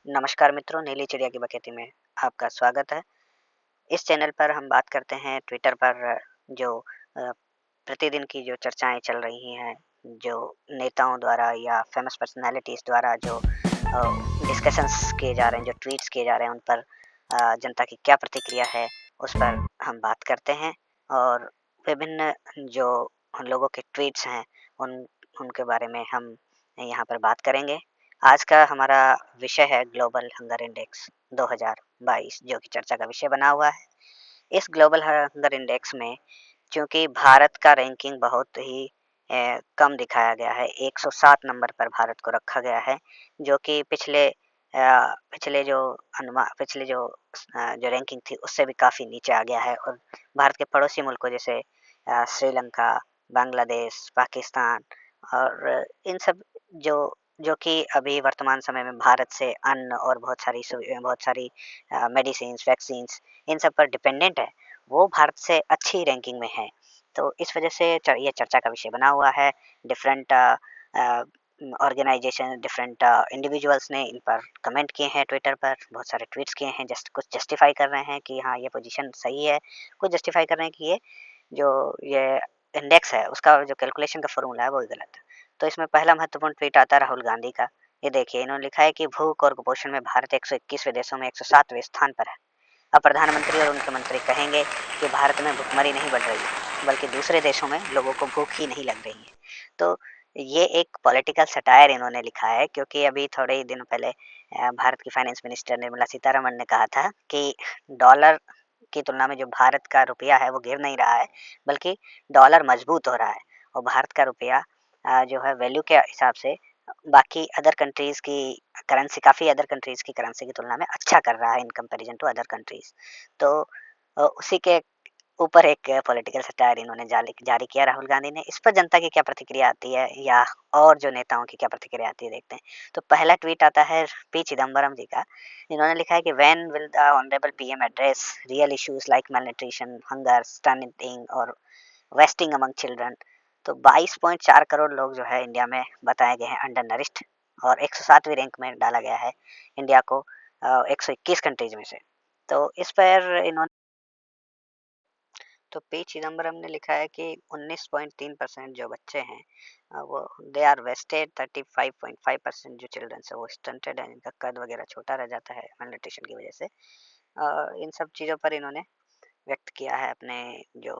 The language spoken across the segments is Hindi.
नमस्कार मित्रों, नीली चिड़िया की बखेती में आपका स्वागत है। इस चैनल पर हम बात करते हैं ट्विटर पर जो प्रतिदिन की जो चर्चाएँ चल रही हैं, जो नेताओं द्वारा या फ़ेमस पर्सनैलिटीज़ द्वारा जो डिस्कशंस किए जा रहे हैं, जो ट्वीट्स किए जा रहे हैं, उन पर जनता की क्या प्रतिक्रिया है, उस पर हम बात करते हैं और विभिन्न जो लोगों के ट्वीट्स हैं, उन उनके बारे में हम यहाँ पर बात करेंगे। आज का हमारा विषय है ग्लोबल हंगर इंडेक्स 2022 जो कि चर्चा का विषय बना हुआ है। इस ग्लोबल हंगर इंडेक्स में चूँकि भारत का रैंकिंग बहुत ही कम दिखाया गया है, 107 नंबर पर भारत को रखा गया है, जो कि पिछले जो रैंकिंग थी उससे भी काफ़ी नीचे आ गया है और भारत के पड़ोसी मुल्कों जैसे श्रीलंका, बांग्लादेश, पाकिस्तान और इन सब जो जो कि अभी वर्तमान समय में भारत से अन्न और बहुत सारी मेडिसिन्स, वैक्सीन्स इन सब पर डिपेंडेंट है, वो भारत से अच्छी रैंकिंग में है। तो इस वजह से ये चर्चा का विषय बना हुआ है। डिफरेंट ऑर्गेनाइजेशन, डिफरेंट इंडिविजुअल्स ने इन पर कमेंट किए हैं ट्विटर पर, बहुत सारे ट्वीट्स किए हैं, कुछ जस्टिफाई कर रहे हैं कि हाँ, ये पोजीशन सही है, कुछ जस्टिफाई कर रहे हैं कि ये इंडेक्स है, उसका जो कैलकुलेशन का फ़ॉर्मूला है, वो गलत है। तो इसमें पहला महत्वपूर्ण ट्वीट आता है राहुल गांधी का। ये देखिए, इन्होंने लिखा है कि भूख और कुपोषण में भारत 121वें देशों में 107वें स्थान पर है। अब प्रधानमंत्री और उनके मंत्री कहेंगे कि भारत में भुखमरी नहीं बढ़ रही है, बल्कि दूसरे देशों में लोगों को भूख ही नहीं लग रही है। तो ये एक पॉलिटिकल सटायर इन्होंने लिखा है, क्योंकि अभी थोड़े ही दिन पहले भारत की फाइनेंस मिनिस्टर निर्मला सीतारमण ने कहा था कि डॉलर की तुलना में जो भारत का रुपया है वो गिर नहीं रहा है, बल्कि डॉलर मजबूत हो रहा है और भारत का रुपया जो है वैल्यू के हिसाब से बाकी अदर कंट्रीज़ की काफ़ी अदर कंट्रीज़ की करेंसी की तुलना में अच्छा कर रहा है in comparison to other countries. तो उसी के ऊपर एक पॉलिटिकल सटायर इन्होंने जारी किया राहुल गांधी ने। इस पर जनता की क्या प्रतिक्रिया आती है या और जो नेताओं की क्या प्रतिक्रिया आती है, देखते हैं। तो पहला ट्वीट आता है पी चिदम्बरम जी का। इन्होंने लिखा है कि when will the honourable PM address real issues like malnutrition, hunger, stunning और वेस्टिंग अमंग चिल्ड्रन। तो 22.4 करोड़ लोग जो है इंडिया में बताए गए हैं अंडर नरिश्ड और 107वीं रैंक में डाला गया है इंडिया को 121 कंट्रीज में से। तो इस पर इन्होंने तो पी चिदम्बरम ने लिखा है कि 19.3% जो बच्चे हैं वो दे आर वेस्टेड, 35.5% जो चिल्ड्रंस है वो स्टंटेड है, इनका कद वगैरह छोटा रह जाता है malnutrition की वजह से। इन सब चीज़ों पर इन्होंने व्यक्त किया है अपने जो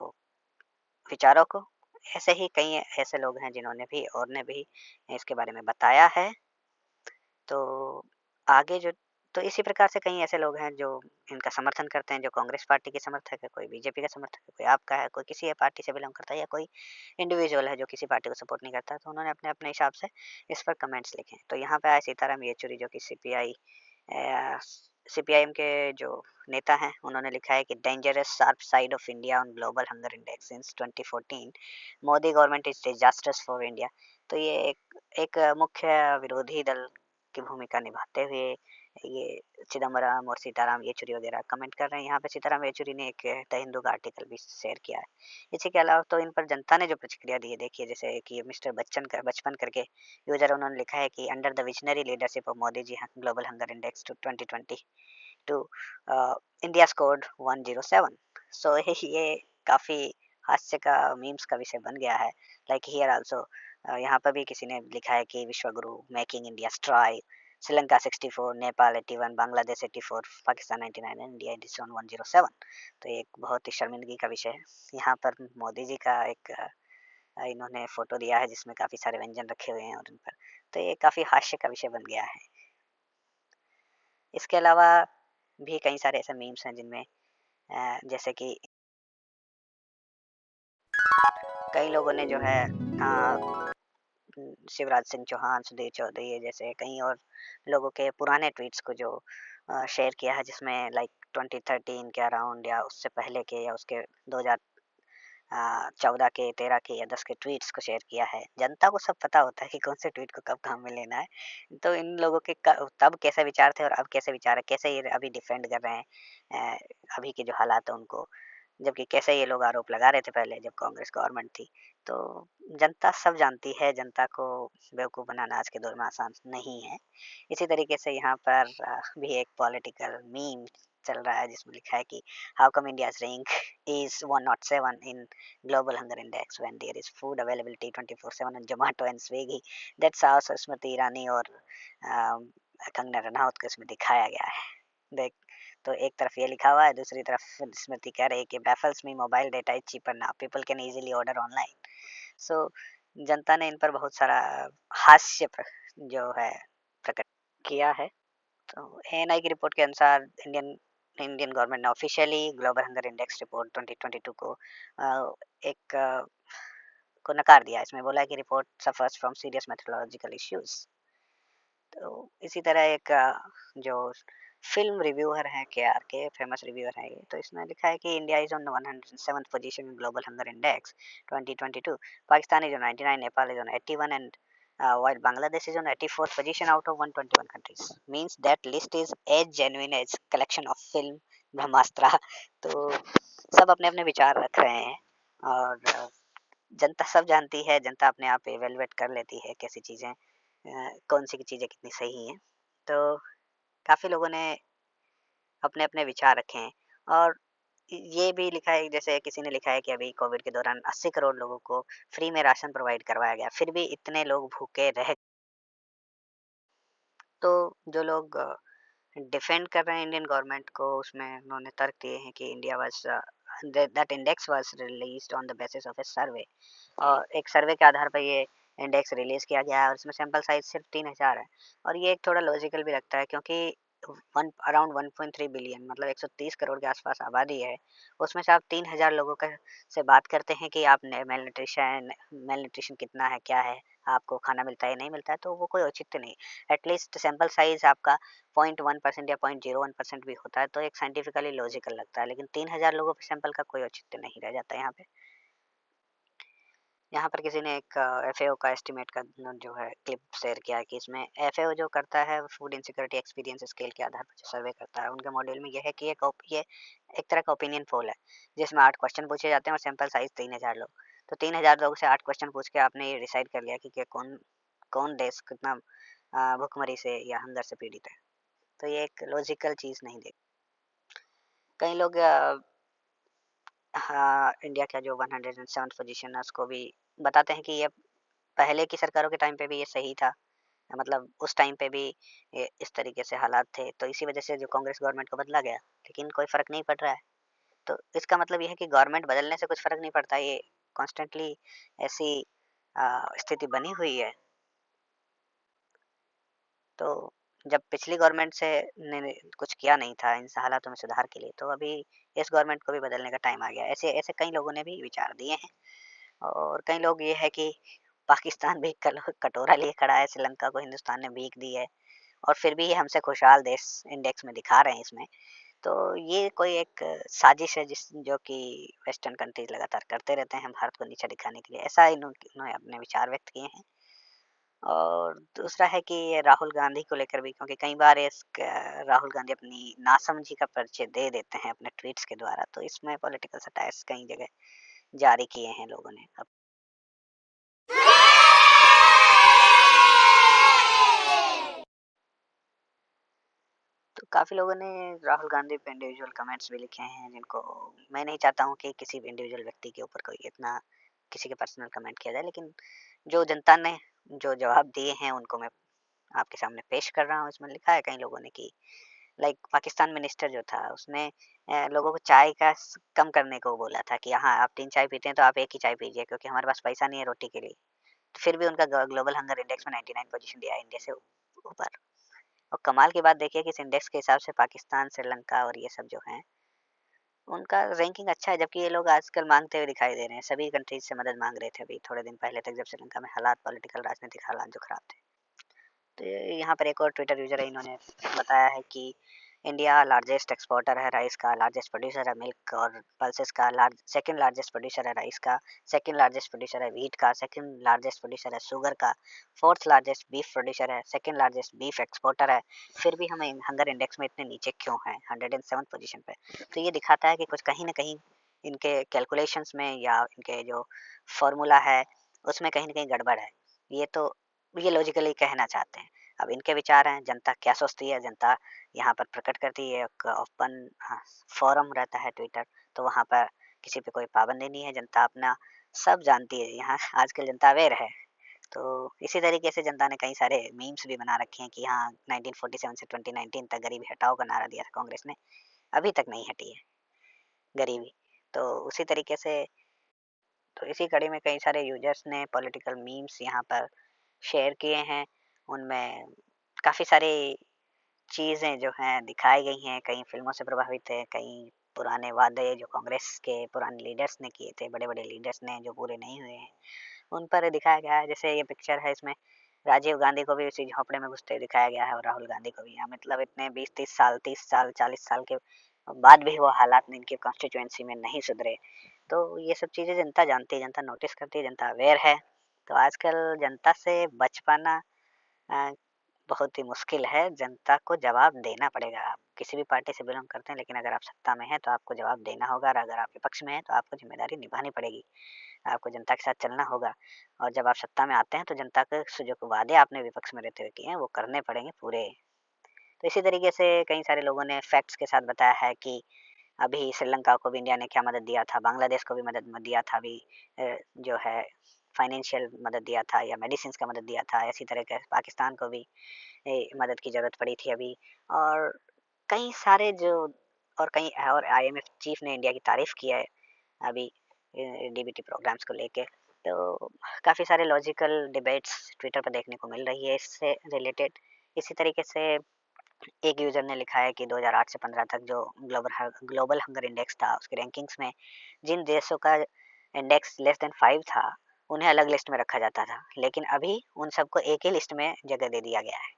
विचारों को। ऐसे ही कई ऐसे लोग हैं जिन्होंने भी और ने भी इसके बारे में बताया है। तो आगे जो तो इसी प्रकार से कई ऐसे लोग हैं जो इनका समर्थन करते हैं, जो कांग्रेस पार्टी के समर्थक है, कोई बीजेपी का समर्थक है, कोई आपका है, कोई किसी पार्टी से बिलॉन्ग करता है या कोई इंडिविजुअल है जो किसी पार्टी को सपोर्ट नहीं करता है, तो उन्होंने अपने-अपने हिसाब से इस पर कमेंट्स लिखे हैं। तो यहाँ पे आए सीताराम येचुरी जो कि सीपीआईएम के जो नेता हैं, उन्होंने लिखा है कि dangerous sharp side of India on global hunger index since 2014, Modi government is disasters for India. तो ये एक मुख्य विरोधी दल की भूमिका निभाते हुए ये चिदम्बरम और सीताराम येचुरी वगैरह कमेंट कर रहे हैं। यहाँ पे सीताराम येचुरी ने एक द हिंदू का आर्टिकल भी शेयर किया है। इसी के अलावा तो इन पर जनता ने जो प्रतिक्रिया दी है, देखिए जैसे कि मिस्टर बचपन करके यूजर, उन्होंने लिखा है कि under the visionary leadership of Modi ji global hunger index to 2022 India scored 107। So ये काफ़ी हास्य का मीम्स का विषय बन गया है। लाइक हियर आल्सो यहाँ पर भी किसी ने लिखा है कि Vishwaguru making India strive, Sri Lanka 64, Nepal 81, Bangladesh 84, Pakistan 99 and India edition 107। तो ये एक बहुत ही शर्मिंदगी का विषय है। यहाँ पर मोदी जी का एक इन्होंने फ़ोटो दिया है जिसमें काफ़ी सारे व्यंजन रखे हुए हैं और उन पर, तो ये काफ़ी हास्य का विषय बन गया है। इसके अलावा भी कई सारे ऐसे मीम्स हैं जिनमें जैसे कि कई लोगों ने जो है शिवराज सिंह चौहान, सुधीर चौधरी ये जैसे कई और लोगों के पुराने ट्वीट्स को जो शेयर किया है, जिसमें लाइक 2013 के अराउंड या उससे पहले के या उसके 2014 के, 13 के या 10 के ट्वीट्स को शेयर किया है। जनता को सब पता होता है कि कौन से ट्वीट को कब काम में लेना है। तो इन लोगों के तब कैसे विचार थे और अब कैसे विचार है, कैसे ये अभी डिफेंड कर रहे हैं अभी के जो हालात हैं उनको। जबकि कैसे ये लोग आरोप लगा रहे थे पहले जब कांग्रेस गवर्नमेंट थी। तो जनता सब जानती है, जनता को बेवकूफ़ बनाना आज के दौर में आसान नहीं है। इसी तरीके से यहाँ पर भी एक पॉलिटिकल मीम चल रहा है जिसमें लिखा है कि how come India's rank is 107 in global hunger index when there is food availability 24/7 on Zomato and Swiggy. That's how Smriti Irani और कंगना रनौत को इसमें दिखाया गया है। देख, तो एक तरफ ये लिखा हुआ है, दूसरी तरफ स्मृति कह रही है कि baffles me mobile data is cheaper now, people can easily order online. सो जनता ने इन पर बहुत सारा हास्य जो है प्रकट किया है। तो एएनआई की रिपोर्ट के अनुसार इंडियन इंडियन गवर्नमेंट ने officially global hunger index report 2022 को एक को नकार दिया। इसमें बोला है कि report suffers from serious methodological issues. तो इसी तरह एक जो फ़िल्म रिव्यूअर हैं केआरके, फेमस रिव्यूअर हैं ये, तो इसने लिखा है कि India is on 107th position in global hunger index 2022, Pakistan is on 99, Nepal is on 81 and while Bangladesh is on 84th position out of 121 countries. Means that list is as genuine as collection of film ब्रह्मास्त्र। तो सब अपने-अपने विचार रख रहे हैं और जनता सब जानती है, जनता अपने आप इवैल्यूएट कर लेती है कैसी चीज़ें कौन-सी चीज़ें कितनी सही हैं। तो काफ़ी लोगों ने अपने-अपने विचार रखे हैं और ये भी लिखा है, जैसे किसी ने लिखा है कि अभी कोविड के दौरान 80 करोड़ लोगों को फ्री में राशन प्रोवाइड करवाया गया, फिर भी इतने लोग भूखे रह। तो जो लोग डिफेंड कर रहे हैं इंडियन गवर्नमेंट को, उसमें उन्होंने तर्क दिए हैं कि India was that index was released on the basis of a survey. और एक सर्वे के आधार पर ये इंडेक्स रिलीज किया गया है और इसमें सैंपल साइज सिर्फ 3000 है। और ये एक थोड़ा लॉजिकल भी लगता है क्योंकि वन अराउंड 1.3 बिलियन मतलब 130 करोड़ के आसपास आबादी है। उसमें से आप 3000 लोगों का से बात करते हैं कि आप मेल न्यूट्रिशन कितना है, क्या है, आपको खाना मिलता है या नहीं मिलता है, तो वो कोई औचित्य नहीं। एटलीस्ट सैंपल साइज आपका 0.1% या 0.01% भी होता है तो एक साइंटिफिकली लॉजिकल लगता है, लेकिन 3000 लोगों के सैंपल का कोई औचित्य नहीं रह जाता यहाँ पे। यहाँ पर किसी ने एक एफएओ का एस्टिमेट का जो है क्लिप शेयर किया है कि इसमें एफएओ जो करता है फूड इनसिक्योरिटी एक्सपीरियंस स्केल के आधार पर जो सर्वे करता है, उनके मॉडल में यह है कि ये एक तरह का ओपिनियन पोल है जिसमें 8 क्वेश्चन पूछे जाते हैं और सैंपल साइज 3000 लोग। तो 3000 लोगों से 8 क्वेश्चन पूछ के आपने ये डिसाइड कर लिया कि कौन कौन देश कितना भुखमरी से या हंगर से पीड़ित है। तो ये एक लॉजिकल चीज़ नहीं देख। कई लोग हाँ, इंडिया का जो 107 पोजीशन है उसको भी बताते हैं कि ये पहले की सरकारों के टाइम पे भी ये सही था। मतलब उस टाइम पे भी ये इस तरीके से हालात थे, तो इसी वजह से जो कांग्रेस गवर्नमेंट को बदला गया, लेकिन कोई फ़र्क नहीं पड़ रहा है। तो इसका मतलब ये है कि गवर्नमेंट बदलने से कुछ फ़र्क नहीं पड़ता, ये कॉन्स्टेंटली ऐसी स्थिति बनी हुई है। तो जब पिछली गवर्नमेंट से ने कुछ किया नहीं था इन हालातों में सुधार के लिए, तो अभी इस गवर्नमेंट को भी बदलने का टाइम आ गया है। ऐसे ऐसे कई लोगों ने भी विचार दिए हैं और कई लोग ये है कि पाकिस्तान भी कल कटोरा लिए खड़ा है, श्रीलंका को हिंदुस्तान ने भीख दी है और फिर भी ये हमसे खुशहाल देश इंडेक्स में दिखा रहे हैं इसमें। तो ये कोई एक साजिश है जो कि वेस्टर्न कंट्रीज लगातार करते रहते हैं भारत को नीचा दिखाने के लिए। ऐसा इन्होंने अपने विचार व्यक्त किए हैं। और दूसरा है कि ये राहुल गांधी को लेकर भी, क्योंकि कई बार राहुल गांधी अपनी नासमझी का परिचय दे देते हैं अपने ट्वीट्स के द्वारा, तो इसमें पॉलिटिकल सटायर्स कई जगह जारी किए हैं लोगों ने। अब तो काफ़ी लोगों ने राहुल गांधी पे इंडिविजुअल कमेंट्स भी लिखे हैं, जिनको मैं नहीं चाहता हूँ कि किसी भी इंडिविजुअल व्यक्ति के ऊपर कोई इतना किसी के पर्सनल कमेंट किया जाए, लेकिन जो जनता ने जो जवाब दिए हैं उनको मैं आपके सामने पेश कर रहा हूँ। इसमें लिखा है कई लोगों ने कि लाइक पाकिस्तान मिनिस्टर जो था उसने लोगों को चाय का कम करने को बोला था कि हाँ आप 3 चाय पीते हैं तो आप 1 ही चाय पीजिए क्योंकि हमारे पास पैसा नहीं है रोटी के लिए। तो फिर भी उनका ग्लोबल हंगर इंडेक्स में 99 पोजीशन दिया है इंडिया से ऊपर। और कमाल की बात देखिए कि इस इंडेक्स के हिसाब से पाकिस्तान, श्रीलंका और ये सब जो हैं उनका रैंकिंग अच्छा है, जबकि ये लोग आजकल माँगते हुए दिखाई दे रहे हैं। सभी कंट्रीज़ से मदद माँग रहे थे अभी थोड़े दिन पहले तक जब श्रीलंका में हालात पॉलिटिकल राजनीतिक हालात जो ख़राब थे। तो यहाँ पर एक और ट्विटर यूज़र है, इन्होंने बताया है कि इंडिया लार्जेस्ट एक्सपोर्टर है राइस का, लार्जेस्ट प्रोड्यूसर है मिल्क और पल्सेस का, सेकंड लार्जेस्ट प्रोड्यूसर है राइस का, सेकंड लार्जेस्ट प्रोड्यूसर है व्हीट का, सेकंड लार्जेस्ट प्रोड्यूसर है शुगर का, फोर्थ लार्जेस्ट बीफ प्रोड्यूसर है, सेकंड लार्जेस्ट बीफ एक्सपोर्टर है। फिर भी हम हंगर इंडेक्स में इतने नीचे क्यों हैं 107 पोजीशन पे। तो ये दिखाता है कि कुछ कहीं ना कहीं इनके कैलकुलेशंस में या इनके जो फ़ॉर्मूला है, उसमें कहीं न कहीं गड़बड़ है। ये तो ये लॉजिकली कहना चाहते हैं। अब इनके विचार हैं, जनता क्या सोचती है, जनता यहाँ पर प्रकट करती है, एक ओपन फ़ोरम रहता है ट्विटर, तो वहाँ पर किसी पे कोई पाबंदी नहीं है, जनता अपना सब जानती है, यहाँ आजकल जनता अवेयर है। तो इसी तरीके से जनता ने कई सारे मीम्स भी बना रखे हैं कि हाँ, 1947 से 2019 तक गरीबी हटाओ का नारा दिया था कांग्रेस ने, अभी तक नहीं हटी है गरीबी। तो उसी तरीके से तो इसी कड़ी में कई सारे यूज़र्स ने पॉलिटिकल मीम्स यहाँ पर शेयर किए हैं। उनमें काफ़ी सारी चीज़ें जो हैं दिखाई गई हैं, कई फ़िल्मों से प्रभावित है, कई पुराने वादे जो कांग्रेस के पुराने लीडर्स ने किए थे, बड़े-बड़े लीडर्स ने जो पूरे नहीं हुए हैं, उन पर दिखाया गया है। जैसे ये पिक्चर है, इसमें राजीव गांधी को भी उसी झोंपड़े में घुसते हुए दिखाया गया है और राहुल गांधी को भी। मतलब इतने 20-30 साल, 30 साल, 40 साल के बाद भी वो हालात इनकी कॉन्स्टिट्यूएंसी में नहीं सुधरे। तो ये सब चीज़ें जनता जानती है, जनता नोटिस करती है, जनता अवेयर है। तो आजकल जनता से बच पाना अ, बहुत ही मुश्किल है। जनता को जवाब देना पड़ेगा। आप किसी भी पार्टी से बिलॉन्ग करते हैं, लेकिन अगर आप सत्ता में हैं तो आपको जवाब देना होगा, और अगर आप विपक्ष में हैं तो आपको ज़िम्मेदारी निभानी पड़ेगी। आपको जनता के साथ चलना होगा, और जब आप सत्ता में आते हैं तो जनता के से जो वादे आपने विपक्ष में रहते हुए किए हैं वो करने पड़ेंगे पूरे। तो इसी तरीके से कई सारे लोगों ने फैक्ट्स के साथ बताया है कि अभी श्रीलंका को भी इंडिया ने क्या मदद दिया था, बांग्लादेश को भी मदद म दिया था अभी, जो है फाइनेंशियल मदद दिया था या मेडिसिन्स का मदद दिया था। इसी तरह के पाकिस्तान को भी मदद की ज़रूरत पड़ी थी अभी, और कई सारे जो और कई और आईएमएफ चीफ ने इंडिया की तारीफ़ की है अभी डीबीटी प्रोग्राम्स को लेके। तो काफ़ी सारे लॉजिकल डिबेट्स ट्विटर पर देखने को मिल रही है इससे रिलेटेड। इसी तरीके से एक यूज़र ने लिखा है कि 2008 से 15 तक जो ग्लोबल हंगर इंडेक्स था, उसकी रैंकिंग्स में जिन देशों का इंडेक्स लेस देन 5 था, उन्हें अलग लिस्ट में रखा जाता था। लेकिन अभी उन सबको एक ही लिस्ट में जगह दे दिया गया है।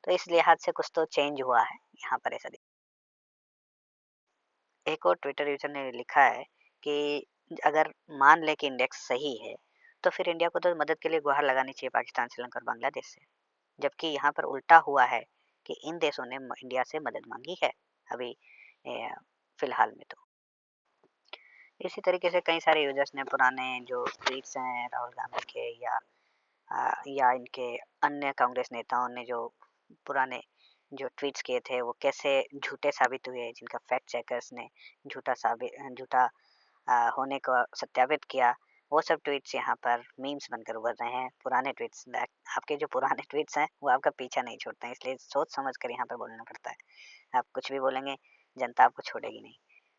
तो इस लिहाज से कुछ तो चेंज हुआ है यहाँ पर, ऐसा एक और ट्विटर यूज़र ने लिखा है कि अगर मान लें कि इंडेक्स सही है, तो फिर इंडिया को तो मदद के लिए गुहार लगानी चाहिए पाकिस्तान, श्रीलंका और बांग्लादेश से। जबकि यहाँ पर उल्टा हुआ है कि इन देशों ने इंडिया से मदद मांगी है अभी फिलहाल में तो। इसी तरीके से कई सारे यूजर्स ने पुराने जो ट्वीट्स हैं राहुल गांधी के या इनके अन्य कांग्रेस नेताओं ने जो पुराने जो ट्वीट्स किए थे वो कैसे झूठे साबित हुए, जिनका फैक्ट चेकर्स ने झूठा होने को सत्यापित किया। वो सब ट्वीट्स यहाँ पर मीम्स बनकर उभर रहे हैं। पुराने ट्वीट्स आपके जो पुराने ट्वीट्स हैं वो आपका पीछा नहीं छोड़ते हैं, इसलिए सोच समझ कर यहाँ पर बोलना पड़ता है। आप कुछ भी बोलेंगे, जनता आपको छोड़ेगी नहीं।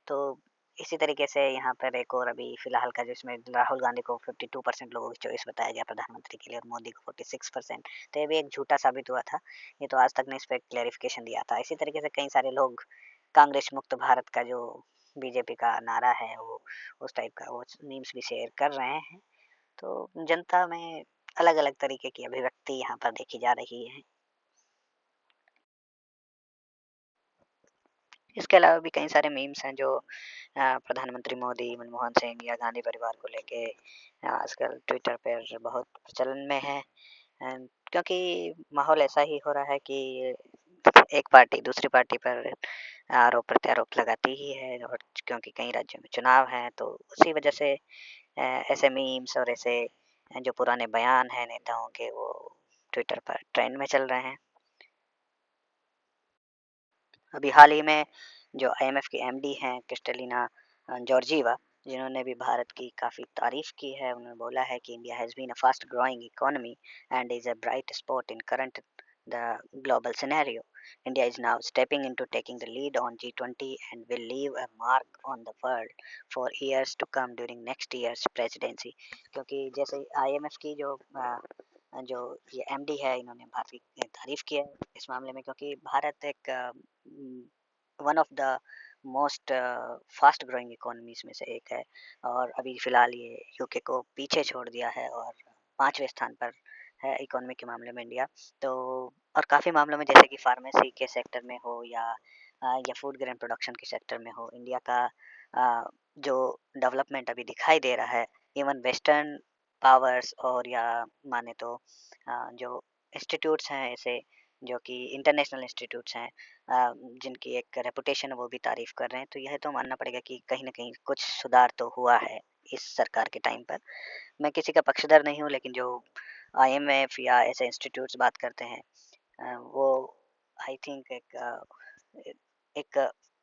तो इसी तरीके से यहाँ पर एक और अभी फ़िलहाल का, जिसमें राहुल गांधी को 52% लोगों की चॉइस बताया गया प्रधानमंत्री के लिए और मोदी को 46%, तो ये भी एक झूठा साबित हुआ था। ये तो आज तक ने इस पे क्लैरिफ़िकेशन दिया था। इसी तरीके से कई सारे लोग कांग्रेस मुक्त भारत का जो बीजेपी का नारा है, वो उस टाइप का वो मीम्स भी शेयर कर रहे हैं। तो जनता में अलग-अलग तरीके की अभिव्यक्ति यहाँ पर देखी जा रही है। इसके अलावा भी कई सारे मीम्स हैं जो प्रधानमंत्री मोदी, मनमोहन सिंह या गांधी परिवार को लेके आजकल ट्विटर पर बहुत प्रचलन में है। क्योंकि माहौल ऐसा ही हो रहा है कि एक पार्टी दूसरी पार्टी पर आरोप प्रत्यारोप लगाती ही है, और क्योंकि कई राज्यों में चुनाव हैं तो उसी वजह से ऐसे मीम्स और ऐसे जो पुराने बयान हैं नेताओं के, वो ट्विटर पर ट्रेंड में चल रहे हैं। अभी हाल ही में जो आईएमएफ की एमडी हैं क्रिस्टलिना जॉर्जीवा, जिन्होंने भी भारत की काफ़ी तारीफ़ की है। उन्होंने बोला है कि India has been a fast growing economy and is a bright spot in current the global scenario. India is now stepping into taking the lead on G20 and will leave a mark on the world for years to come during next year's presidency. क्योंकि जैसे आईएमएफ की जो ये एमडी है, इन्होंने भारत की तारीफ़ की है इस मामले में, क्योंकि भारत एक one of the most fast growing economies में से एक है, और अभी फ़िलहाल ये यूके को पीछे छोड़ दिया है और 5वें स्थान पर है इकोनॉमी के मामले में इंडिया। तो और काफ़ी मामलों में, जैसे कि फार्मेसी के सेक्टर में हो या फूड ग्रेन प्रोडक्शन के सेक्टर में हो, इंडिया का जो डेवलपमेंट अभी दिखाई दे रहा है, इवन वेस्टर्न पावर्स और या माने तो जो इंस्टीट्यूट्स हैं ऐसे जो कि इंटरनेशनल इंस्टीट्यूट्स हैं, जिनकी एक रेपुटेशन है वो भी तारीफ़ कर रहे हैं। तो यह तो मानना पड़ेगा कि कहीं न कहीं कुछ सुधार तो हुआ है इस सरकार के टाइम पर। मैं किसी का पक्षधर नहीं हूँ, लेकिन जो आईएमएफ या ऐसे इंस्टीट्यूट्स बात करते हैं, वो आई थिंक एक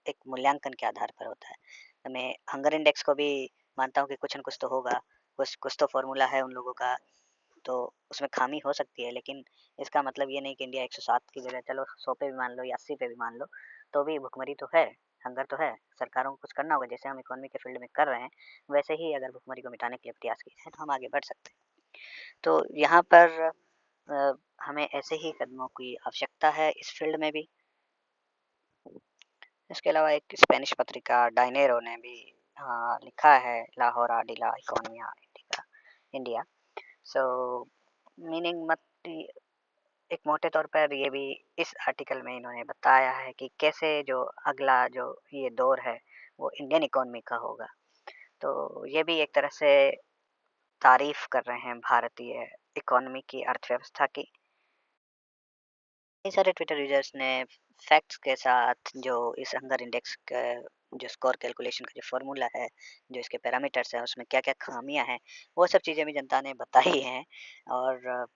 एक मूल्यांकन के आधार पर होता है। मैं हंगर इंडेक्स को भी मानता हूँ कि कुछ न कुछ तो होगा, कुछ कुछ तो फ़ॉर्मूला है उन लोगों का, तो उसमें ख़ामी हो सकती है, लेकिन इसका मतलब ये नहीं कि इंडिया 107 की जगह चलो 100 पे भी मान लो या 80 पे भी मान लो, तो भी भुखमरी तो है, हंगर तो है। सरकारों को कुछ करना होगा, जैसे हम इकोनॉमी के फ़ील्ड में कर रहे हैं, वैसे ही अगर भुखमरी को मिटाने के लिए प्रयास किए जाएँ, तो हम आगे बढ़ सकते हैं। तो यहाँ पर हमें ऐसे ही कदमों की आवश्यकता है इस फ़ील्ड में भी। इसके अलावा एक स्पेनिश पत्रिका डायनेरो ने भी लिखा है, लाहौरा डी ला इकोनॉमिया इंडिका इंडिया। सो मीनिंग मत एक मोटे तौर पर ये भी इस आर्टिकल में इन्होंने बताया है कि कैसे जो अगला जो ये दौर है वो इंडियन इकोनॉमी का होगा। तो ये भी एक तरह से तारीफ़ कर रहे हैं भारतीय इकोनॉमी की, अर्थव्यवस्था की। कई सारे ट्विटर यूज़र्स ने फैक्ट्स के साथ जो इस हंगर इंडेक्स का जो स्कोर कैलकुलेशन का जो फ़ॉर्मूला है, जो इसके पैरामीटर्स हैं, उसमें क्या-क्या ख़ामियाँ हैं, वो सब चीज़ें भी जनता ने बताई हैं। और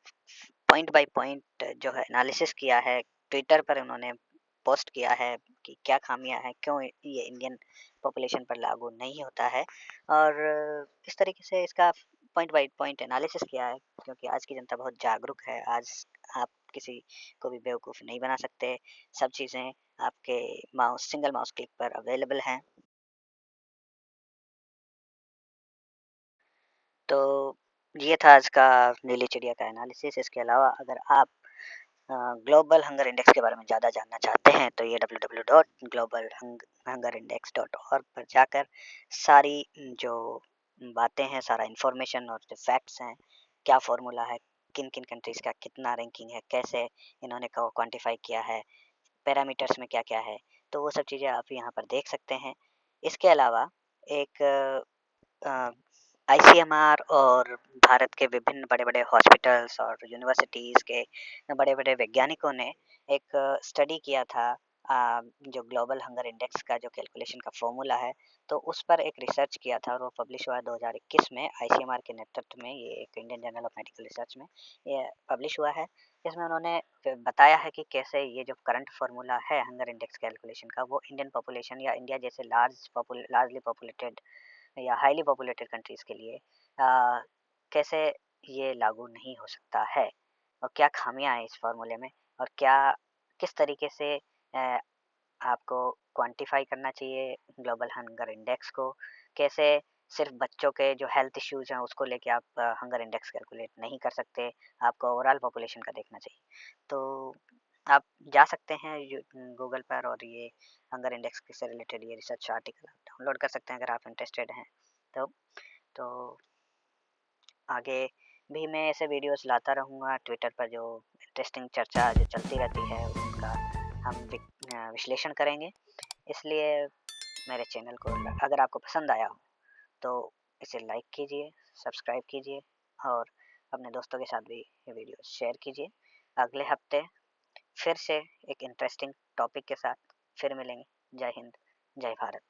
पॉइंट बाय पॉइंट जो है एनालिसिस किया है, ट्विटर पर उन्होंने पोस्ट किया है कि क्या ख़ामियाँ हैं, क्यों ये इंडियन पॉपुलेशन पर लागू नहीं होता है, और किस तरीके से इसका पॉइंट बाय पॉइंट एनालिसिस किया है। क्योंकि आज की जनता बहुत जागरूक है, आज आप किसी को भी बेवकूफ़ नहीं बना सकते, सब चीज़ें आपके सिंगल माउस क्लिक पर अवेलेबल हैं। तो ये था आज का नीली चिड़िया का एनालिसिस। इसके अलावा अगर आप ग्लोबल हंगर इंडेक्स के बारे में ज़्यादा जानना चाहते हैं, तो ये www.globalhungerindex.org पर जाकर सारी जो बातें हैं, सारा इन्फॉर्मेशन और जो फैक्ट्स हैं, क्या फ़ॉर्मूला है, किन-किन कंट्रीज़ का कितना रैंकिंग है, कैसे इन्होंने क्वांटिफ़ाई किया है, पैरामीटर्स में क्या-क्या है, तो वो सब चीज़ें आप यहाँ पर देख सकते हैं। इसके अलावा एक अ, आईसीएमआर और भारत के विभिन्न बड़े-बड़े हॉस्पिटल्स और यूनिवर्सिटीज़ के बड़े-बड़े वैज्ञानिकों ने एक स्टडी किया था, जो ग्लोबल हंगर इंडेक्स का जो कैलकुलेशन का फ़ॉर्मूला है, तो उस पर एक रिसर्च किया था और वो पब्लिश हुआ 2021 में आईसीएमआर के नेतृत्व में, ये एक Indian journal of medical research में ये पब्लिश हुआ है। इसमें उन्होंने बताया है कि कैसे ये जो करंट फ़ॉर्मूला है हंगर इंडेक्स कैलकुलेशन का, वो इंडियन पॉपुलेशन या इंडिया जैसे लार्जली पॉपुलेटेड या हाईली पॉपुलेटेड कंट्रीज़ के लिए कैसे ये लागू नहीं हो सकता है, और क्या खामियाँ हैं इस फ़ॉर्मूले में, और क्या किस तरीके से आपको क्वांटिफ़ाई करना चाहिए ग्लोबल हंगर इंडेक्स को, कैसे सिर्फ़ बच्चों के जो हेल्थ इश्यूज़ हैं उसको लेके आप हंगर इंडेक्स कैलकुलेट नहीं कर सकते, आपको ओवरऑल पॉपुलेशन का देखना चाहिए। तो आप जा सकते हैं गूगल पर और ये हंगर इंडेक्स से रिलेटेड ये रिसर्च आर्टिकल आप डाउनलोड कर सकते हैं अगर आप इंटरेस्टेड हैं तो। तो आगे भी मैं ऐसे वीडियोस लाता रहूँगा ट्विटर पर, जो इंटरेस्टिंग चर्चा जो चलती रहती है उनका हम विश्लेषण करेंगे। इसलिए मेरे चैनल को अगर आपको पसंद आया हो तो इसे लाइक कीजिए, सब्सक्राइब कीजिए और अपने दोस्तों के साथ भी ये वीडियो शेयर कीजिए। अगले हफ्ते फिर से एक इंटरेस्टिंग टॉपिक के साथ फिर मिलेंगे। जय हिंद, जय भारत।